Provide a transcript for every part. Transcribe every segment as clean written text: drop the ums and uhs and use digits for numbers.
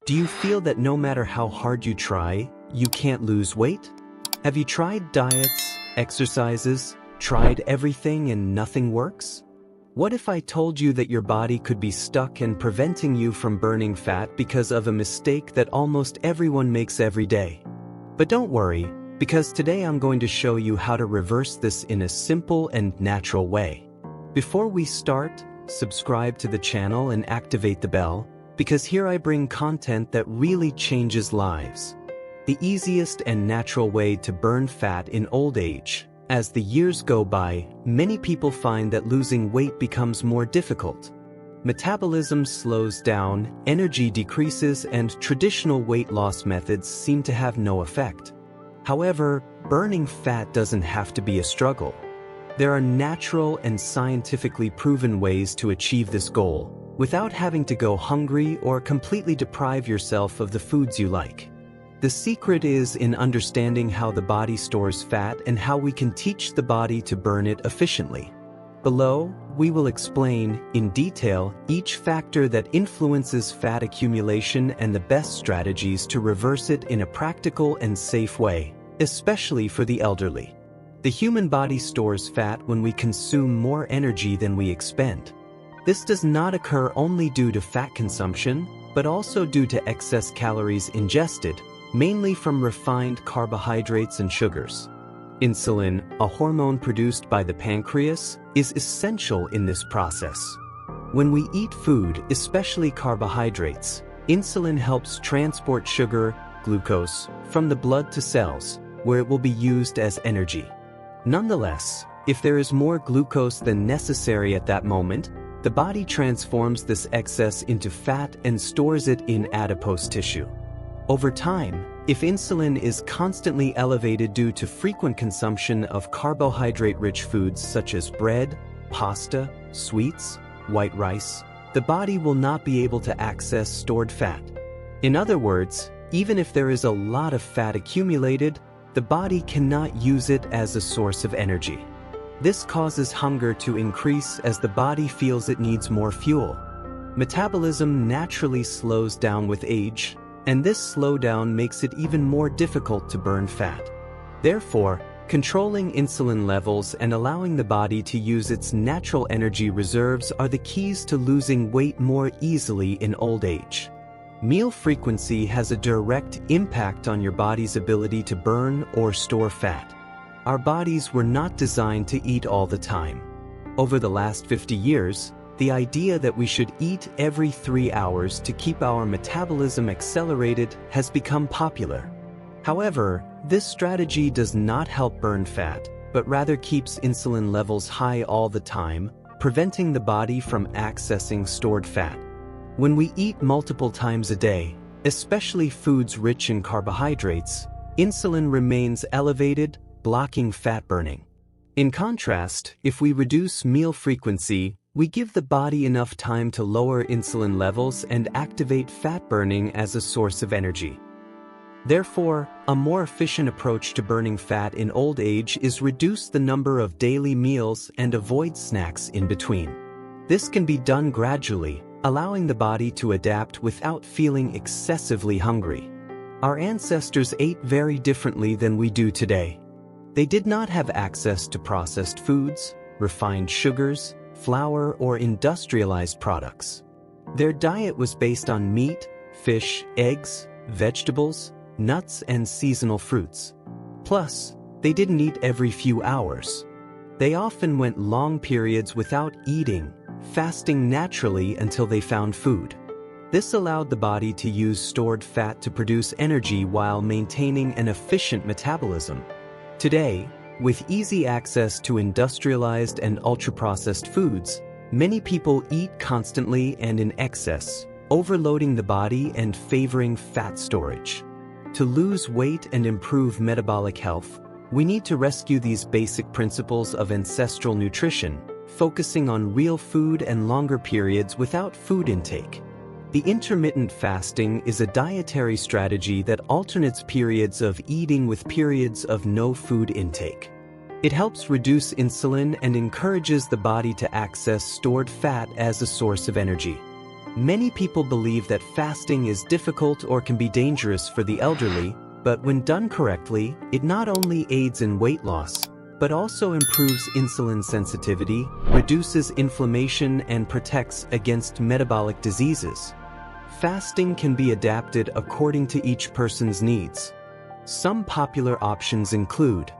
Do you feel that no matter how hard you try, you can't lose weight? Have you tried diets, exercises, tried everything and nothing works? What if I told you that your body could be stuck and preventing you from burning fat because of a mistake that almost everyone makes every day? But don't worry, because today I'm going to show you how to reverse this in a simple and natural way. Before we start, subscribe to the channel and activate the bell, because here I bring content that really changes lives. The easiest and natural way to burn fat in old age. As the years go by, many people find that losing weight becomes more difficult. Metabolism slows down, energy decreases, and traditional weight loss methods seem to have no effect. However, burning fat doesn't have to be a struggle. There are natural and scientifically proven ways to achieve this goal, without having to go hungry or completely deprive yourself of the foods you like. The secret is in understanding how the body stores fat and how we can teach the body to burn it efficiently. Below, we will explain, in detail, each factor that influences fat accumulation and the best strategies to reverse it in a practical and safe way, especially for the elderly. The human body stores fat when we consume more energy than we expend. This does not occur only due to fat consumption, but also due to excess calories ingested, mainly from refined carbohydrates and sugars. Insulin, a hormone produced by the pancreas, is essential in this process. When we eat food, especially carbohydrates, insulin helps transport sugar, glucose, from the blood to cells, where it will be used as energy. Nonetheless, if there is more glucose than necessary at that moment, the body transforms this excess into fat and stores it in adipose tissue. Over time, if insulin is constantly elevated due to frequent consumption of carbohydrate-rich foods such as bread, pasta, sweets, white rice, the body will not be able to access stored fat. In other words, even if there is a lot of fat accumulated, the body cannot use it as a source of energy. This causes hunger to increase as the body feels it needs more fuel. Metabolism naturally slows down with age, and this slowdown makes it even more difficult to burn fat. Therefore, controlling insulin levels and allowing the body to use its natural energy reserves are the keys to losing weight more easily in old age. Meal frequency has a direct impact on your body's ability to burn or store fat. Our bodies were not designed to eat all the time. Over the last 50 years, the idea that we should eat every 3 hours to keep our metabolism accelerated has become popular. However, this strategy does not help burn fat, but rather keeps insulin levels high all the time, preventing the body from accessing stored fat. When we eat multiple times a day, especially foods rich in carbohydrates, insulin remains elevated, blocking fat burning. In contrast, if we reduce meal frequency, we give the body enough time to lower insulin levels and activate fat burning as a source of energy. Therefore, a more efficient approach to burning fat in old age is reduce the number of daily meals and avoid snacks in between. This can be done gradually, allowing the body to adapt without feeling excessively hungry. Our ancestors ate very differently than we do today. They did not have access to processed foods, refined sugars, flour, or industrialized products. Their diet was based on meat, fish, eggs, vegetables, nuts, and seasonal fruits. Plus, they didn't eat every few hours. They often went long periods without eating, fasting naturally until they found food. This allowed the body to use stored fat to produce energy while maintaining an efficient metabolism. Today, with easy access to industrialized and ultra-processed foods, many people eat constantly and in excess, overloading the body and favoring fat storage. To lose weight and improve metabolic health, we need to rescue these basic principles of ancestral nutrition, focusing on real food and longer periods without food intake. The intermittent fasting is a dietary strategy that alternates periods of eating with periods of no food intake. It helps reduce insulin and encourages the body to access stored fat as a source of energy. Many people believe that fasting is difficult or can be dangerous for the elderly, but when done correctly, it not only aids in weight loss, but also improves insulin sensitivity, reduces inflammation, and protects against metabolic diseases. Fasting can be adapted according to each person's needs. Some popular options include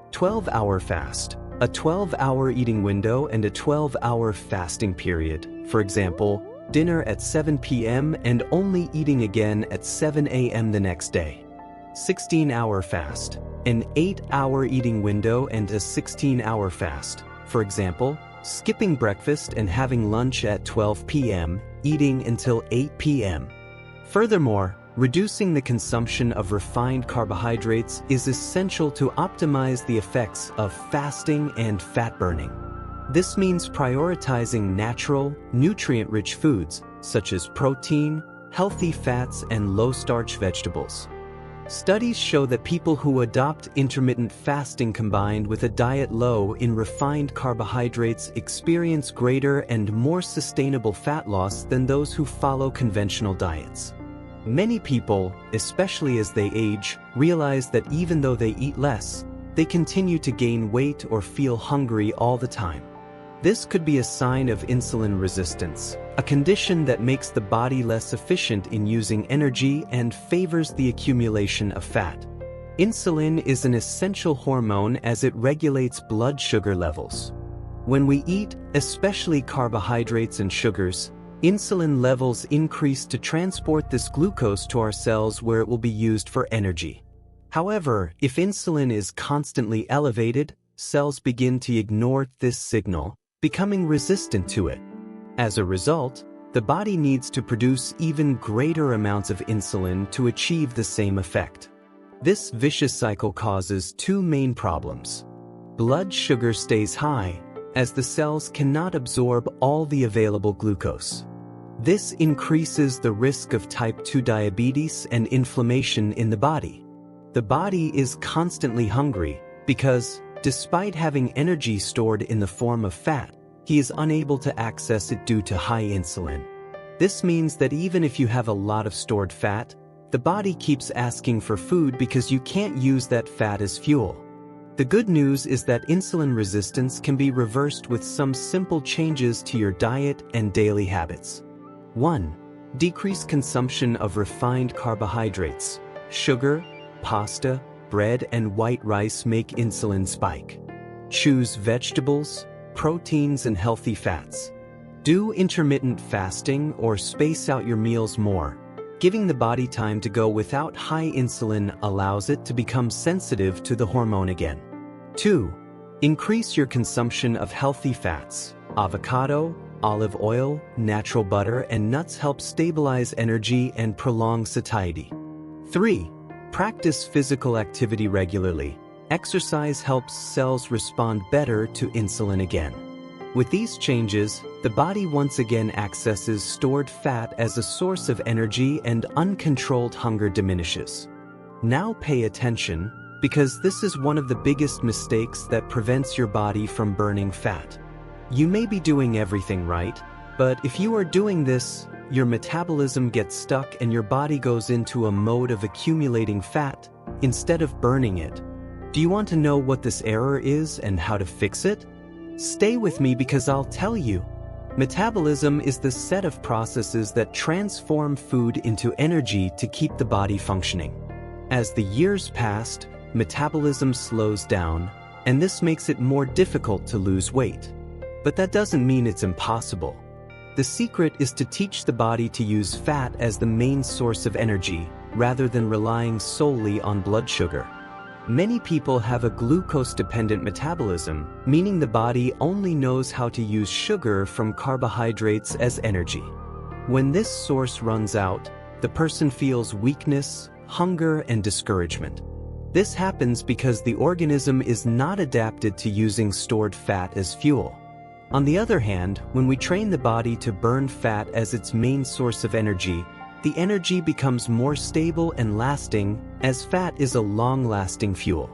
12-hour fast, a 12-hour eating window and a 12-hour fasting period. For example, dinner at 7 p.m. and only eating again at 7 a.m. the next day. 16-hour fast, an 8-hour eating window and a 16-hour fast. For example, skipping breakfast and having lunch at 12 p.m., eating until 8 p.m. Furthermore, reducing the consumption of refined carbohydrates is essential to optimize the effects of fasting and fat burning. This means prioritizing natural, nutrient-rich foods such as protein, healthy fats, and low-starch vegetables. Studies show that people who adopt intermittent fasting combined with a diet low in refined carbohydrates experience greater and more sustainable fat loss than those who follow conventional diets. Many people, especially as they age, realize that even though they eat less, they continue to gain weight or feel hungry all the time. This could be a sign of insulin resistance, a condition that makes the body less efficient in using energy and favors the accumulation of fat. Insulin is an essential hormone as it regulates blood sugar levels. When we eat, especially carbohydrates and sugars, insulin levels increase to transport this glucose to our cells where it will be used for energy. However, if insulin is constantly elevated, cells begin to ignore this signal, becoming resistant to it. As a result, the body needs to produce even greater amounts of insulin to achieve the same effect. This vicious cycle causes two main problems. Blood sugar stays high, as the cells cannot absorb all the available glucose. This increases the risk of type 2 diabetes and inflammation in the body. The body is constantly hungry because, despite having energy stored in the form of fat, he is unable to access it due to high insulin. This means that even if you have a lot of stored fat, the body keeps asking for food because you can't use that fat as fuel. The good news is that insulin resistance can be reversed with some simple changes to your diet and daily habits. 1. Decrease consumption of refined carbohydrates. Sugar, pasta, bread, and white rice make insulin spike. Choose vegetables, proteins, and healthy fats. Do intermittent fasting or space out your meals more. Giving the body time to go without high insulin allows it to become sensitive to the hormone again. 2. Increase your consumption of healthy fats. Avocado, olive oil, natural butter, and nuts help stabilize energy and prolong satiety. 3. Practice physical activity regularly. Exercise helps cells respond better to insulin again. With these changes, the body once again accesses stored fat as a source of energy and uncontrolled hunger diminishes. Now pay attention, because this is one of the biggest mistakes that prevents your body from burning fat. You may be doing everything right, but if you are doing this, your metabolism gets stuck and your body goes into a mode of accumulating fat instead of burning it. Do you want to know what this error is and how to fix it? Stay with me because I'll tell you. Metabolism is the set of processes that transform food into energy to keep the body functioning. As the years pass, metabolism slows down, and this makes it more difficult to lose weight. But that doesn't mean it's impossible. The secret is to teach the body to use fat as the main source of energy, rather than relying solely on blood sugar. Many people have a glucose-dependent metabolism, meaning the body only knows how to use sugar from carbohydrates as energy. When this source runs out, the person feels weakness, hunger, and discouragement. This happens because the organism is not adapted to using stored fat as fuel. On the other hand, when we train the body to burn fat as its main source of energy, the energy becomes more stable and lasting, as fat is a long-lasting fuel.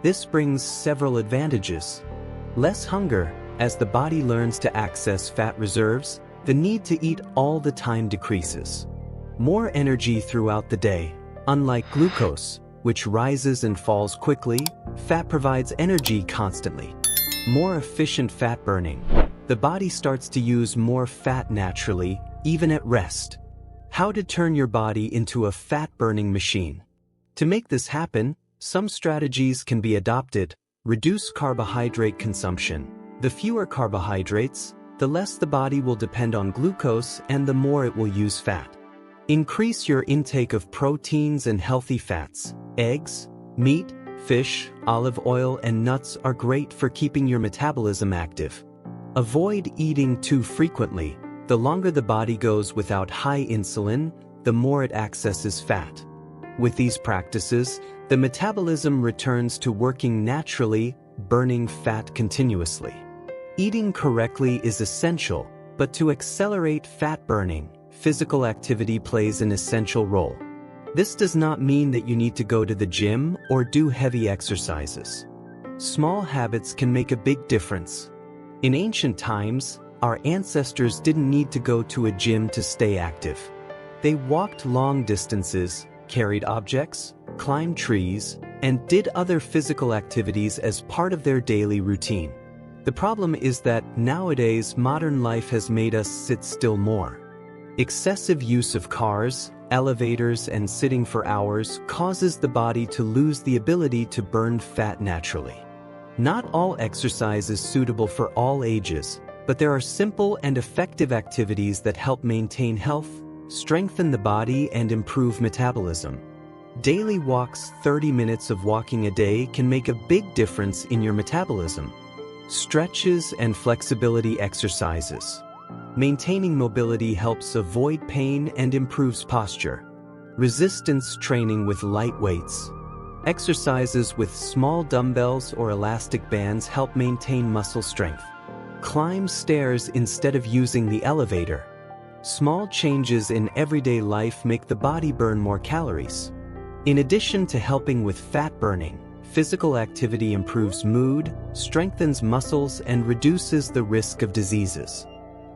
This brings several advantages. Less hunger, as the body learns to access fat reserves, The need to eat all the time decreases. More energy throughout the day. Unlike glucose, which rises and falls quickly, fat provides energy constantly. More efficient fat burning. The body starts to use more fat naturally, even at rest. How to turn your body into a fat-burning machine. To make this happen, some strategies can be adopted. Reduce carbohydrate consumption. The fewer carbohydrates, the less the body will depend on glucose and the more it will use fat. Increase your intake of proteins and healthy fats. Eggs, meat, fish, olive oil, and nuts are great for keeping your metabolism active. Avoid eating too frequently. The longer the body goes without high insulin, the more it accesses fat. With these practices, the metabolism returns to working naturally, burning fat continuously. Eating correctly is essential, but to accelerate fat burning, physical activity plays an essential role. This does not mean that you need to go to the gym or do heavy exercises. Small habits can make a big difference. In ancient times, our ancestors didn't need to go to a gym to stay active. They walked long distances, carried objects, climbed trees, and did other physical activities as part of their daily routine. The problem is that nowadays modern life has made us sit still more. Excessive use of cars, elevators, and sitting for hours causes the body to lose the ability to burn fat naturally. Not all exercise is suitable for all ages, but there are simple and effective activities that help maintain health, strengthen the body, and improve metabolism. Daily walks. 30 minutes of walking a day can make a big difference in your metabolism. Stretches and flexibility exercises. Maintaining mobility helps avoid pain and improves posture. Resistance training with light weights. Exercises with small dumbbells or elastic bands help maintain muscle strength. Climb stairs instead of using the elevator. Small changes in everyday life make the body burn more calories. In addition to helping with fat burning, physical activity improves mood, strengthens muscles, and reduces the risk of diseases.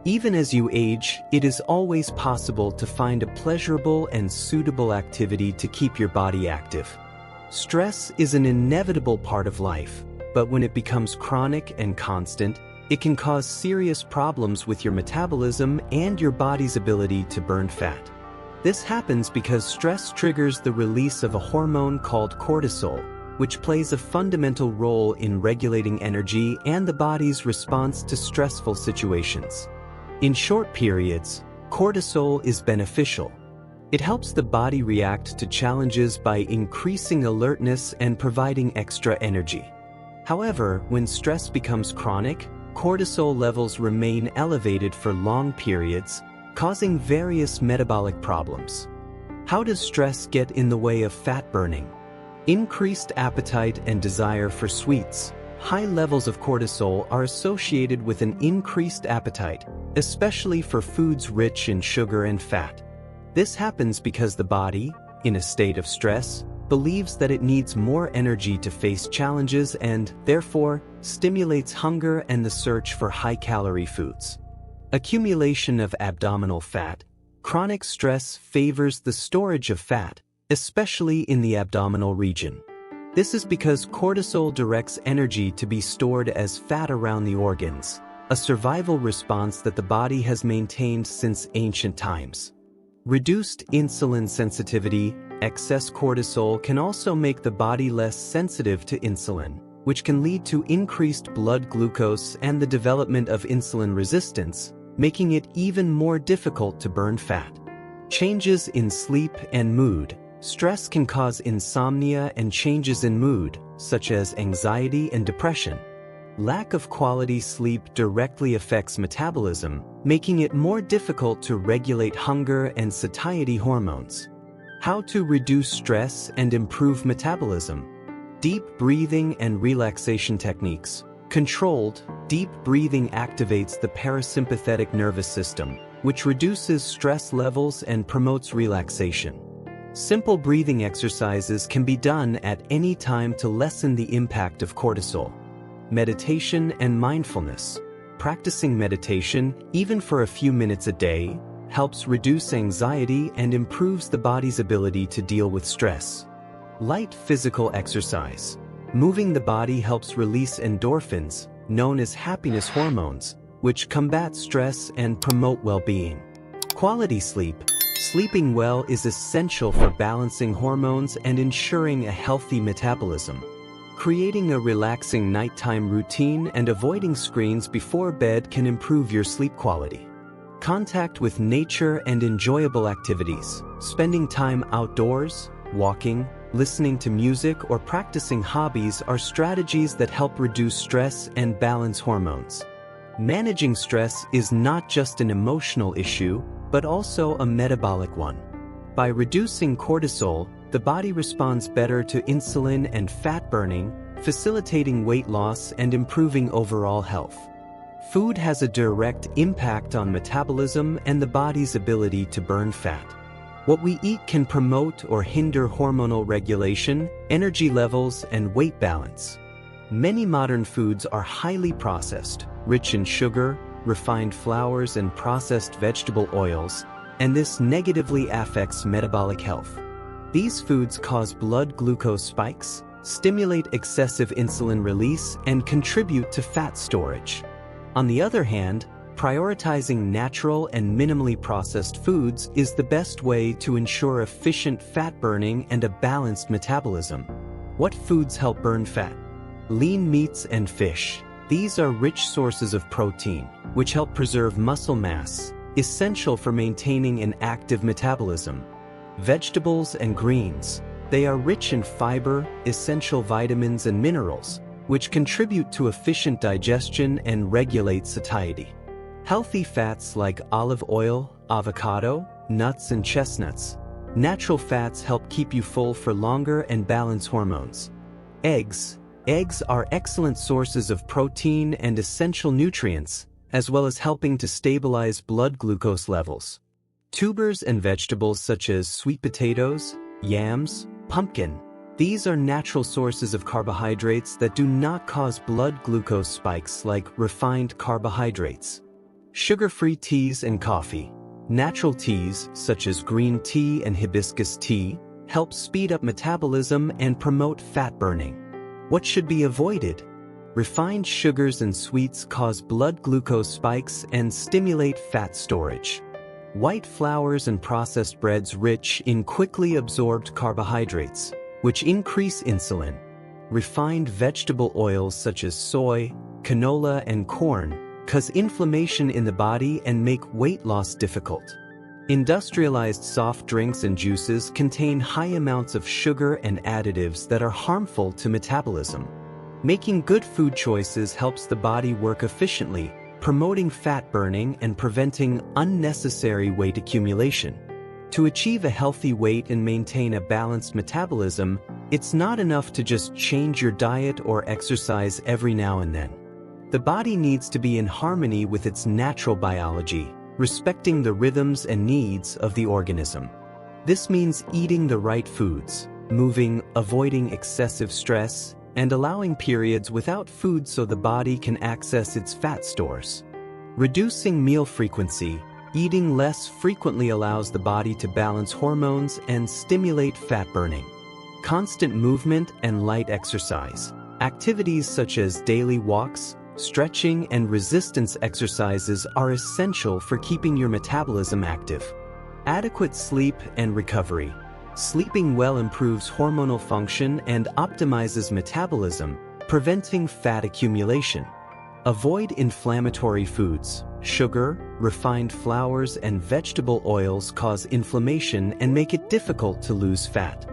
Even as you age, it is always possible to find a pleasurable and suitable activity to keep your body active. Stress is an inevitable part of life, but when it becomes chronic and constant, it can cause serious problems with your metabolism and your body's ability to burn fat. This happens because stress triggers the release of a hormone called cortisol, which plays a fundamental role in regulating energy and the body's response to stressful situations. In short periods, cortisol is beneficial. It helps the body react to challenges by increasing alertness and providing extra energy. However, when stress becomes chronic, cortisol levels remain elevated for long periods, causing various metabolic problems. How does stress get in the way of fat burning? Increased appetite and desire for sweets. High levels of cortisol are associated with an increased appetite, especially for foods rich in sugar and fat. This happens because the body, in a state of stress, believes that it needs more energy to face challenges and, therefore, stimulates hunger and the search for high-calorie foods. Accumulation of abdominal fat. Chronic stress favors the storage of fat, especially in the abdominal region. This is because cortisol directs energy to be stored as fat around the organs, a survival response that the body has maintained since ancient times. Reduced insulin sensitivity. Excess cortisol can also make the body less sensitive to insulin, which can lead to increased blood glucose and the development of insulin resistance, making it even more difficult to burn fat. Changes in sleep and mood. Stress can cause insomnia and changes in mood, such as anxiety and depression. Lack of quality sleep directly affects metabolism, making it more difficult to regulate hunger and satiety hormones. How to reduce stress and improve metabolism. Deep breathing and relaxation techniques. Controlled, deep breathing activates the parasympathetic nervous system, which reduces stress levels and promotes relaxation. Simple breathing exercises can be done at any time to lessen the impact of cortisol. Meditation and mindfulness. practicing meditation, even for a few minutes a day, helps reduce anxiety and improves the body's ability to deal with stress. Light physical exercise. Moving the body helps release endorphins, known as happiness hormones, which combat stress and promote well-being. Quality sleep. Sleeping well is essential for balancing hormones and ensuring a healthy metabolism. Creating a relaxing nighttime routine and avoiding screens before bed can improve your sleep quality. Contact with nature and enjoyable activities. Spending time outdoors, walking, listening to music, or practicing hobbies are strategies that help reduce stress and balance hormones. Managing stress is not just an emotional issue, but also a metabolic one. By reducing cortisol, the body responds better to insulin and fat burning, facilitating weight loss and improving overall health. Food has a direct impact on metabolism and the body's ability to burn fat. What we eat can promote or hinder hormonal regulation, energy levels, and weight balance. Many modern foods are highly processed, rich in sugar, refined flours, and processed vegetable oils, and this negatively affects metabolic health. These foods cause blood glucose spikes, stimulate excessive insulin release, and contribute to fat storage. On the other hand, prioritizing natural and minimally processed foods is the best way to ensure efficient fat burning and a balanced metabolism. What foods help burn fat? Lean meats and fish. These are rich sources of protein, which help preserve muscle mass, essential for maintaining an active metabolism. Vegetables and greens. They are rich in fiber, essential vitamins and minerals, which contribute to efficient digestion and regulate satiety. Healthy fats like olive oil, avocado, nuts, and chestnuts. Natural fats help keep you full for longer and balance hormones. Eggs. Eggs are excellent sources of protein and essential nutrients, as well as helping to stabilize blood glucose levels. Tubers and vegetables such as sweet potatoes, yams, pumpkin. These are natural sources of carbohydrates that do not cause blood glucose spikes like refined carbohydrates. Sugar-free teas and coffee. Natural teas, such as green tea and hibiscus tea, help speed up metabolism and promote fat burning. What should be avoided? Refined sugars and sweets cause blood glucose spikes and stimulate fat storage. White flours and processed breads rich in quickly absorbed carbohydrates, which increase insulin. Refined vegetable oils such as soy, canola, and corn cause inflammation in the body and make weight loss difficult. Industrialized soft drinks and juices contain high amounts of sugar and additives that are harmful to metabolism. Making good food choices helps the body work efficiently, promoting fat burning and preventing unnecessary weight accumulation. To achieve a healthy weight and maintain a balanced metabolism, it's not enough to just change your diet or exercise every now and then. The body needs to be in harmony with its natural biology, respecting the rhythms and needs of the organism. This means eating the right foods, moving, avoiding excessive stress, and allowing periods without food so the body can access its fat stores. Reducing meal frequency. Eating less frequently allows the body to balance hormones and stimulate fat burning. Constant movement and light exercise. Activities such as daily walks, stretching, and resistance exercises are essential for keeping your metabolism active. Adequate sleep and recovery. Sleeping well improves hormonal function and optimizes metabolism, preventing fat accumulation. Avoid inflammatory foods. Sugar, refined flours, and vegetable oils cause inflammation and make it difficult to lose fat.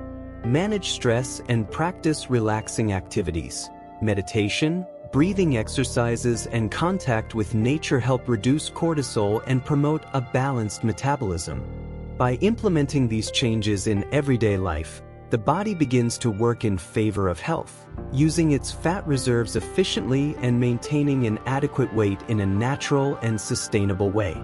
Manage stress and practice relaxing activities. Meditation, breathing exercises, and contact with nature help reduce cortisol and promote a balanced metabolism. By implementing these changes in everyday life, the body begins to work in favor of health, using its fat reserves efficiently and maintaining an adequate weight in a natural and sustainable way.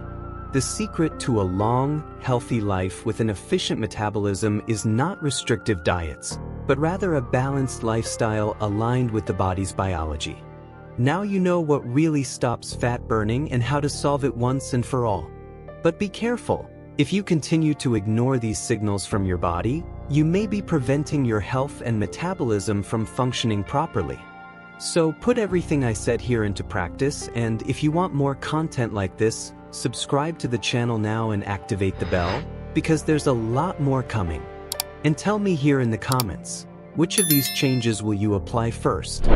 The secret to a long, healthy life with an efficient metabolism is not restrictive diets, but rather a balanced lifestyle aligned with the body's biology. Now you know what really stops fat burning and how to solve it once and for all. But be careful. If you continue to ignore these signals from your body, you may be preventing your health and metabolism from functioning properly. So put everything I said here into practice, and if you want more content like this, subscribe to the channel now and activate the bell, because there's a lot more coming. And tell me here in the comments, which of these changes will you apply first?